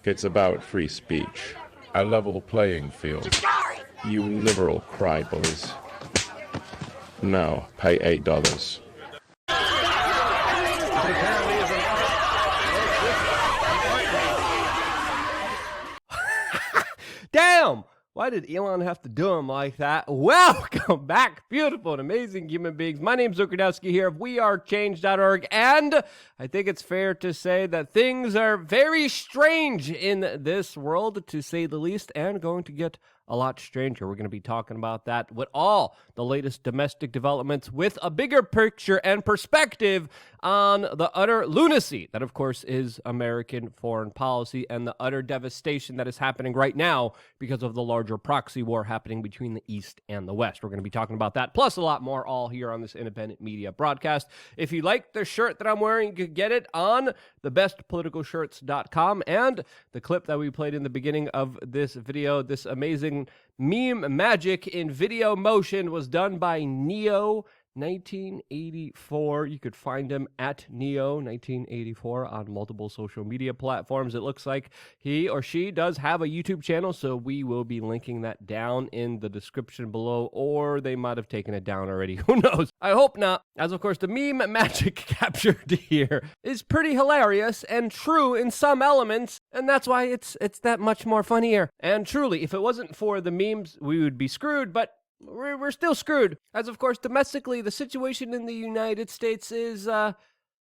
It's about free speech, a level playing field. You liberal crybabies. Now, pay $8. Damn! Why did Elon have to do him like that? Welcome back, beautiful and amazing human beings. My name's Zukradowski here of wearechange.org, and I think it's fair to say that things are very strange in this world, to say the least, and going to get a lot stranger. We're going to be talking about that with all the latest domestic developments with a bigger picture and perspective on the utter lunacy that, of course, is American foreign policy and the utter devastation that is happening right now because of the larger proxy war happening between the East and the West. We're going to be talking about that, plus a lot more, all here on this independent media broadcast. If you like the shirt that I'm wearing, you can get it on thebestpoliticalshirts.com, and the clip that we played in the beginning of this video, this amazing meme magic in video motion, was done by Neo 1984. You could find him at Neo 1984 on multiple social media platforms. It looks like he or she does have a YouTube channel, so we will be linking that down in the description below, or they might have taken it down already. Who knows? I hope not, as of course the meme magic captured here is pretty hilarious and true in some elements, and that's why it's that much more funnier. And truly, if it wasn't for the memes, we would be screwed, but we're still screwed, as of course domestically the situation in the United States is a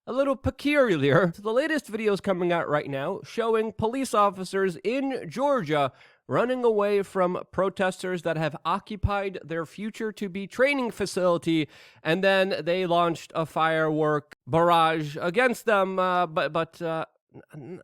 little peculiar. So the latest videos coming out right now showing police officers in Georgia running away from protesters that have occupied their future-to-be training facility, and then they launched a firework barrage against them, but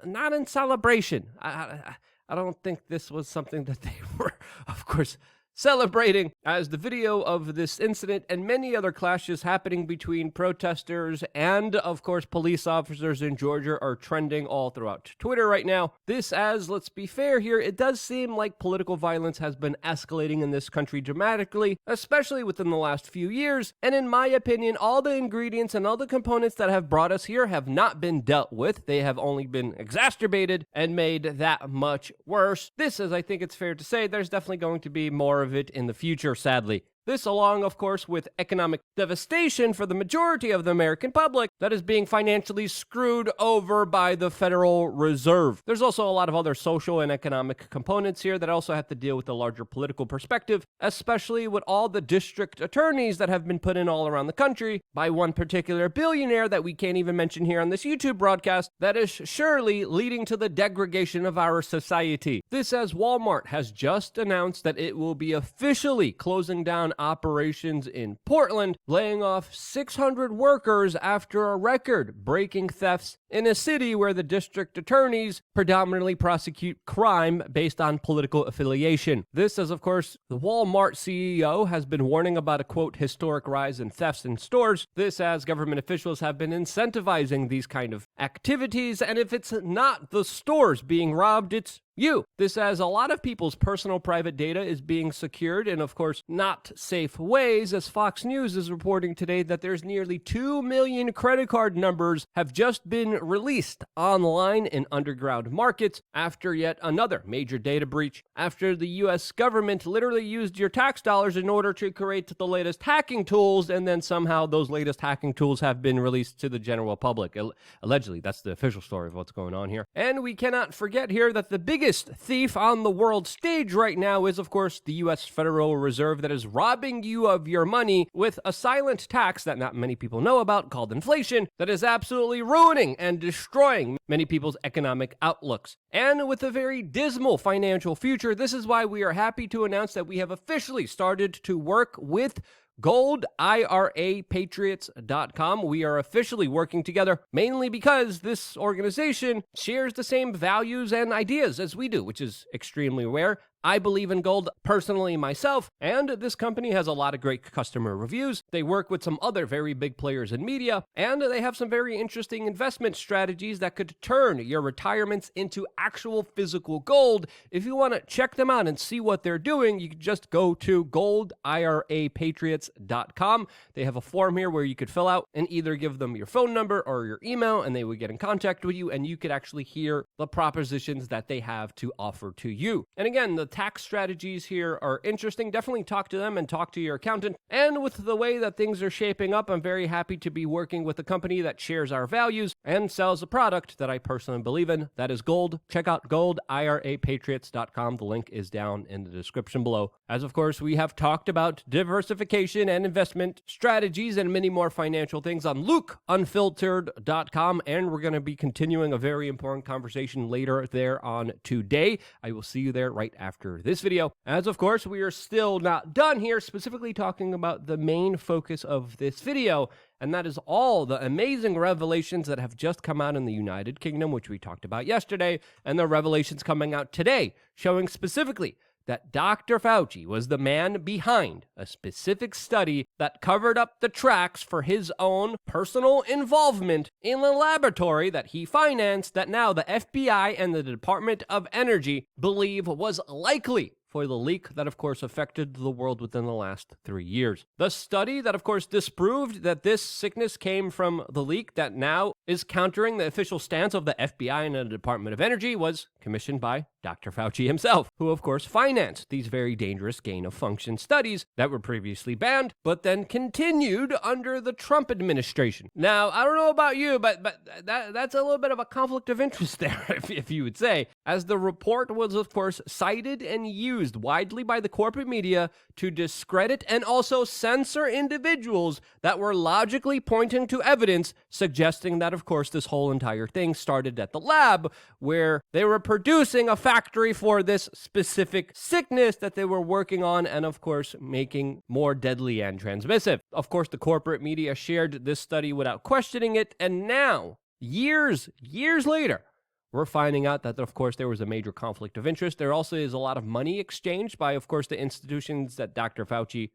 not in celebration. I don't think this was something that they were, of course, celebrating, as the video of this incident and many other clashes happening between protesters and, of course, police officers in Georgia are trending all throughout Twitter right now. This, as, let's be fair here, it does seem like political violence has been escalating in this country dramatically, especially within the last few years, and in my opinion, all the ingredients and all the components that have brought us here have not been dealt with. They have only been exacerbated and made that much worse. This, as I think it's fair to say, there's definitely going to be more of it in the future, sadly. This, along, of course, with economic devastation for the majority of the American public that is being financially screwed over by the Federal Reserve. There's also a lot of other social and economic components here that also have to deal with the larger political perspective, especially with all the district attorneys that have been put in all around the country by one particular billionaire that we can't even mention here on this YouTube broadcast, that is surely leading to the degradation of our society. This, as Walmart has just announced that it will be officially closing down operations in Portland, laying off 600 workers after a record-breaking thefts in a city where the district attorneys predominantly prosecute crime based on political affiliation. This, as of course the Walmart CEO has been warning about a, quote, historic rise in thefts in stores. This, as government officials have been incentivizing these kind of activities, and if it's not the stores being robbed, it's you. This, as a lot of people's personal private data is being secured in, of course, not safe ways, as Fox News is reporting today that there's nearly 2 million credit card numbers have just been released online in underground markets after yet another major data breach, after the US government literally used your tax dollars in order to create the latest hacking tools, and then somehow those latest hacking tools have been released to the general public. Allegedly, that's the official story of what's going on here. And we cannot forget here that the biggest thief on the world stage right now is, of course, the U.S. Federal Reserve, that is robbing you of your money with a silent tax that not many people know about called inflation, that is absolutely ruining and destroying many people's economic outlooks. And with a very dismal financial future, this is why we are happy to announce that we have officially started to work with GoldIRAPatriots.com. We are officially working together, mainly because this organization shares the same values and ideas as we do, which is extremely rare. I believe in gold personally myself, and this company has a lot of great customer reviews. They work with some other very big players in media, and they have some very interesting investment strategies that could turn your retirements into actual physical gold. If you want to check them out and see what they're doing, you can just go to goldirapatriots.com. They have a form here where you could fill out and either give them your phone number or your email, and they would get in contact with you, and you could actually hear the propositions that they have to offer to you. And again, the tax strategies here are interesting. Definitely talk to them and talk to your accountant. And with the way that things are shaping up, I'm very happy to be working with a company that shares our values and sells a product that I personally believe in. That is gold. Check out goldirapatriots.com. The link is down in the description below. As of course, we have talked about diversification and investment strategies and many more financial things on lukeunfiltered.com. And we're going to be continuing a very important conversation later there on today. I will see you there right after this video. As of course, we are still not done here, specifically talking about the main focus of this video, and that is all the amazing revelations that have just come out in the United Kingdom, which we talked about yesterday, and the revelations coming out today, showing specifically that Dr. Fauci was the man behind a specific study that covered up the tracks for his own personal involvement in the laboratory that he financed, that now the FBI and the Department of Energy believe was likely for the leak that, of course, affected the world within the last 3 years. The study that, of course, disproved that this sickness came from the leak that now is countering the official stance of the FBI and the Department of Energy was commissioned by Dr. Fauci himself, who, of course, financed these very dangerous gain-of-function studies that were previously banned, but then continued under the Trump administration. Now, I don't know about you, but that's a little bit of a conflict of interest there, if you would say, as the report was, of course, cited and used widely by the corporate media to discredit and also censor individuals that were logically pointing to evidence suggesting that, of course, this whole entire thing started at the lab where they were producing a factory for this specific sickness that they were working on and, of course, making more deadly and transmissive. Of course, the corporate media shared this study without questioning it, and now, years later, we're finding out that, of course, there was a major conflict of interest. There also is a lot of money exchanged by, of course, the institutions that Dr. Fauci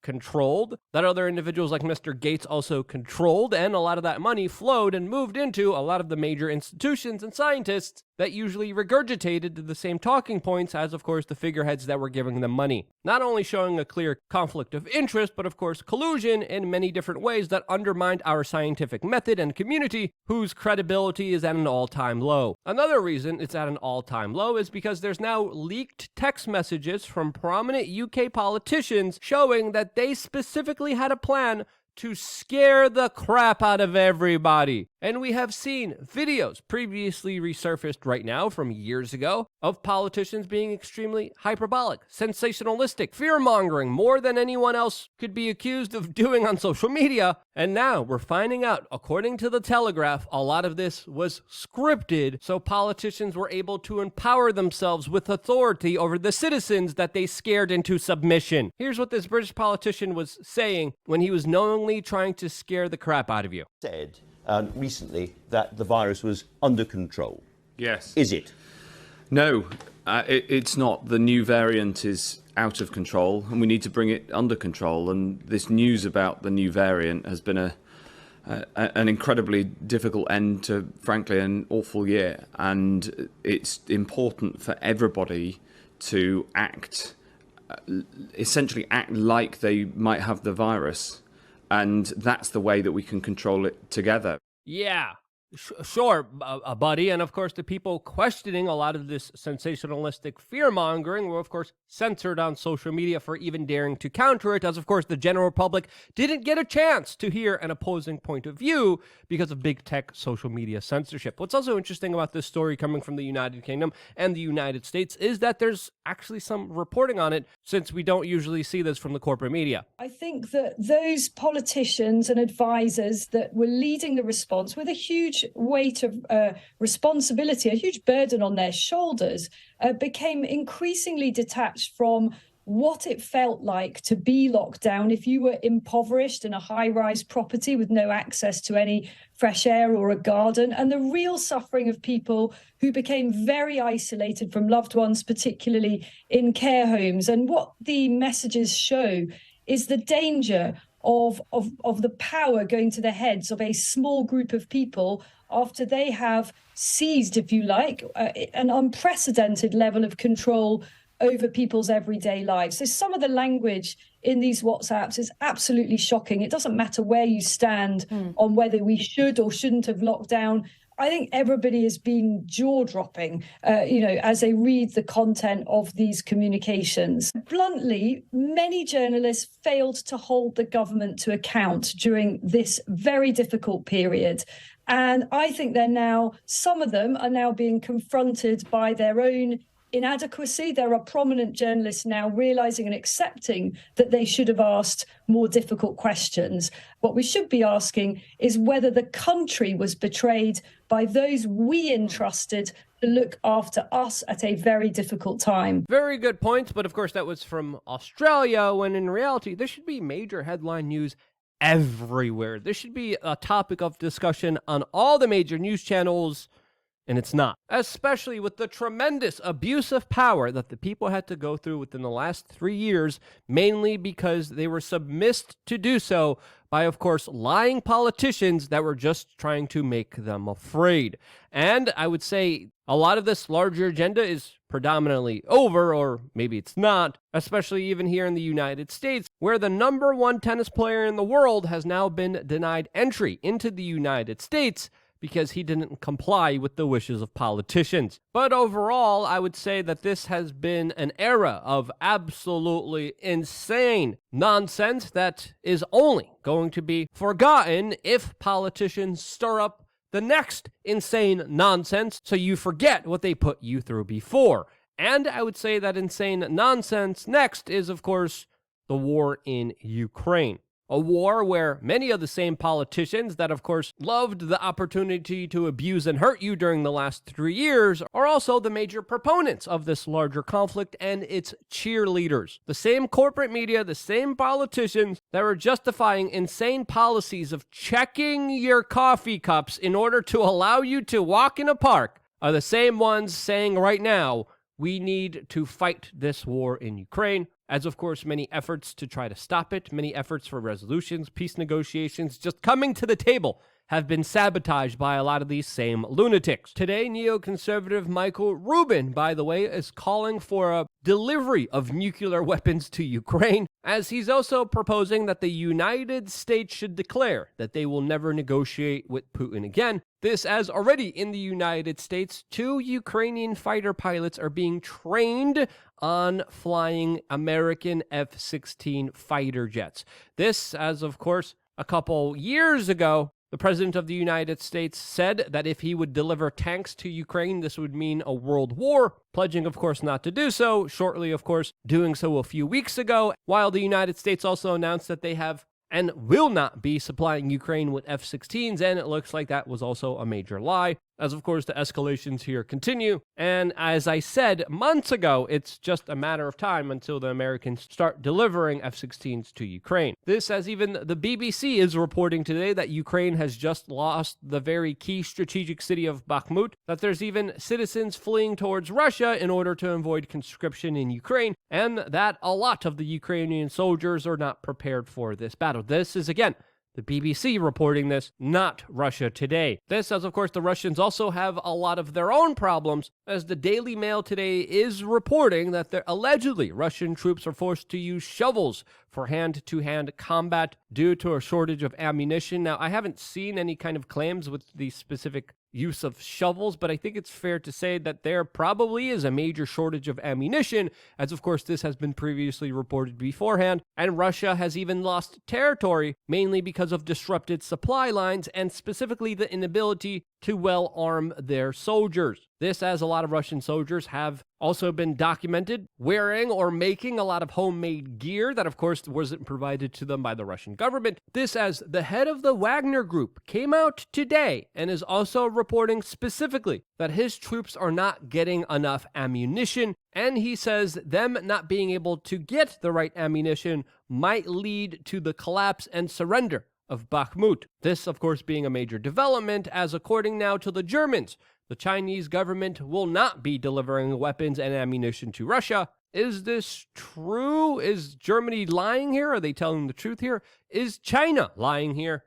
controlled, that other individuals like Mr. Gates also controlled, and a lot of that money flowed and moved into a lot of the major institutions and scientists that usually regurgitated the same talking points as, of course, the figureheads that were giving them money. Not only showing a clear conflict of interest, but, of course, collusion in many different ways that undermined our scientific method and community, whose credibility is at an all-time low. Another reason it's at an all-time low is because there's now leaked text messages from prominent UK politicians showing that they specifically had a plan to scare the crap out of everybody. And we have seen videos previously resurfaced right now from years ago of politicians being extremely hyperbolic, sensationalistic, fear-mongering more than anyone else could be accused of doing on social media. And now we're finding out, according to the Telegraph, a lot of this was scripted so politicians were able to empower themselves with authority over the citizens that they scared into submission. Here's what this British politician was saying when he was knowingly trying to scare the crap out of you. Said recently that the virus was under control. Yes. Is it? No, it's not. The new variant is out of control, and we need to bring it under control. And this news about the new variant has been an incredibly difficult end to, frankly, an awful year. And it's important for everybody to essentially act like they might have the virus. And that's the way that we can control it together. Yeah, sure, buddy. And of course, the people questioning a lot of this sensationalistic fear-mongering were, of course, censored on social media for even daring to counter it, as, of course, the general public didn't get a chance to hear an opposing point of view because of big tech social media censorship. What's also interesting about this story coming from the United Kingdom and the United States is that there's actually some reporting on it, since we don't usually see this from the corporate media. I think that those politicians and advisors that were leading the response with a huge weight of responsibility, a huge burden on their shoulders, became increasingly detached from what it felt like to be locked down if you were impoverished in a high-rise property with no access to any fresh air or a garden, and the real suffering of people who became very isolated from loved ones, particularly in care homes. And what the messages show is the danger of the power going to the heads of a small group of people after they have seized, if you like, an unprecedented level of control over people's everyday lives. So some of the language in these WhatsApps is absolutely shocking. It doesn't matter where you stand on whether we should or shouldn't have locked down. I think everybody has been jaw-dropping, as they read the content of these communications. Bluntly, many journalists failed to hold the government to account during this very difficult period. And I think some of them are now being confronted by their own inadequacy. There are prominent journalists now realizing and accepting that they should have asked more difficult questions. What we should be asking is whether the country was betrayed by those we entrusted to look after us at a very difficult time. Very good points, but of course that was from Australia, when in reality, this should be major headline news everywhere. This should be a topic of discussion on all the major news channels, and it's not. Especially with the tremendous abuse of power that the people had to go through within the last 3 years, mainly because they were submissed to do so by, of course, lying politicians that were just trying to make them afraid. And I would say a lot of this larger agenda is predominantly over, or maybe it's not, especially even here in the United States, where the #1 tennis player in the world has now been denied entry into the United States because he didn't comply with the wishes of politicians. But overall, I would say that this has been an era of absolutely insane nonsense that is only going to be forgotten if politicians stir up the next insane nonsense so you forget what they put you through before. And I would say that insane nonsense next is, of course, the war in Ukraine. A war where many of the same politicians that, of course, loved the opportunity to abuse and hurt you during the last 3 years are also the major proponents of this larger conflict and its cheerleaders. The same corporate media, the same politicians that were justifying insane policies of checking your coffee cups in order to allow you to walk in a park are the same ones saying right now, we need to fight this war in Ukraine. As, of course, many efforts to try to stop it, many efforts for resolutions, peace negotiations, just coming to the table, have been sabotaged by a lot of these same lunatics. Today, neoconservative Michael Rubin, by the way, is calling for a delivery of nuclear weapons to Ukraine, as he's also proposing that the United States should declare that they will never negotiate with Putin again. This, as already in the United States, 2 Ukrainian fighter pilots are being trained on flying American F-16 fighter jets. This, as of course, a couple years ago, the President of the United States said that if he would deliver tanks to Ukraine, this would mean a world war, pledging, of course, not to do so, shortly, of course, doing so a few weeks ago, while the United States also announced that they have and will not be supplying Ukraine with F-16s, and it looks like that was also a major lie, as of course the escalations here continue. And as I said months ago, it's just a matter of time until the Americans start delivering F-16s to Ukraine. This, as even the BBC is reporting today, that Ukraine has just lost the very key strategic city of Bakhmut, that there's even citizens fleeing towards Russia in order to avoid conscription in Ukraine, and that a lot of the Ukrainian soldiers are not prepared for this battle. This is, again, the BBC reporting this, not Russia Today. This, as of course the Russians also have a lot of their own problems, as the Daily Mail today is reporting that allegedly Russian troops are forced to use shovels for hand-to-hand combat due to a shortage of ammunition. Now, I haven't seen any kind of claims with the specific use of shovels, but I think it's fair to say that there probably is a major shortage of ammunition, as of course this has been previously reported beforehand, and Russia has even lost territory, mainly because of disrupted supply lines, and specifically the inability to well arm their soldiers. This, as a lot of Russian soldiers have also been documented wearing or making a lot of homemade gear that, of course, wasn't provided to them by the Russian government. This, as the head of the Wagner Group came out today and is also reporting specifically that his troops are not getting enough ammunition, and he says them not being able to get the right ammunition might lead to the collapse and surrender of Bakhmut. This, of course, being a major development, as according now to the Germans, the Chinese government will not be delivering weapons and ammunition to Russia. Is this true? Is Germany lying here? Are they telling the truth here? Is China lying here?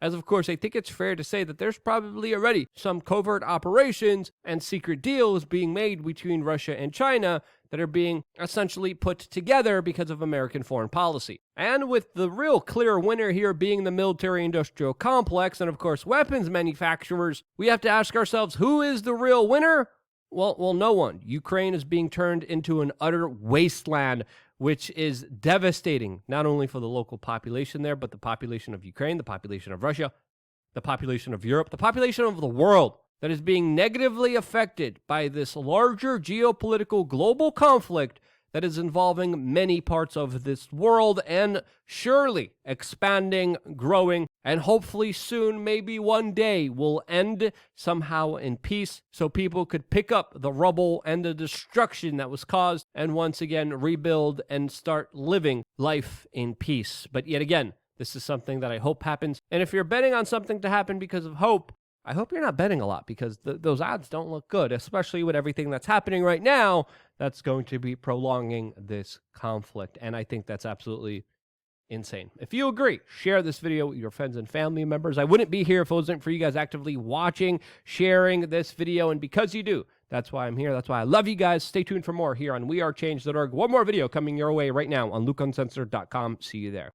As of course, I think it's fair to say that there's probably already some covert operations and secret deals being made between Russia and China that are being essentially put together because of American foreign policy. And with the real clear winner here being the military-industrial complex and, of course, weapons manufacturers, we have to ask ourselves, who is the real winner? Well, no one. Ukraine is being turned into an utter wasteland, which is devastating, not only for the local population there, but the population of Ukraine, the population of Russia, the population of Europe, the population of the world, that is being negatively affected by this larger geopolitical global conflict that is involving many parts of this world and surely expanding, growing, and hopefully soon, maybe one day, will end somehow in peace so people could pick up the rubble and the destruction that was caused and once again rebuild and start living life in peace. But yet again, this is something that I hope happens. And if you're betting on something to happen because of hope, I hope you're not betting a lot, because those odds don't look good, especially with everything that's happening right now that's going to be prolonging this conflict. And I think that's absolutely insane. If you agree, share this video with your friends and family members. I wouldn't be here if it wasn't for you guys actively watching, sharing this video. And because you do, that's why I'm here. That's why I love you guys. Stay tuned for more here on wearechange.org. One more video coming your way right now on LukeUncensored.com. See you there.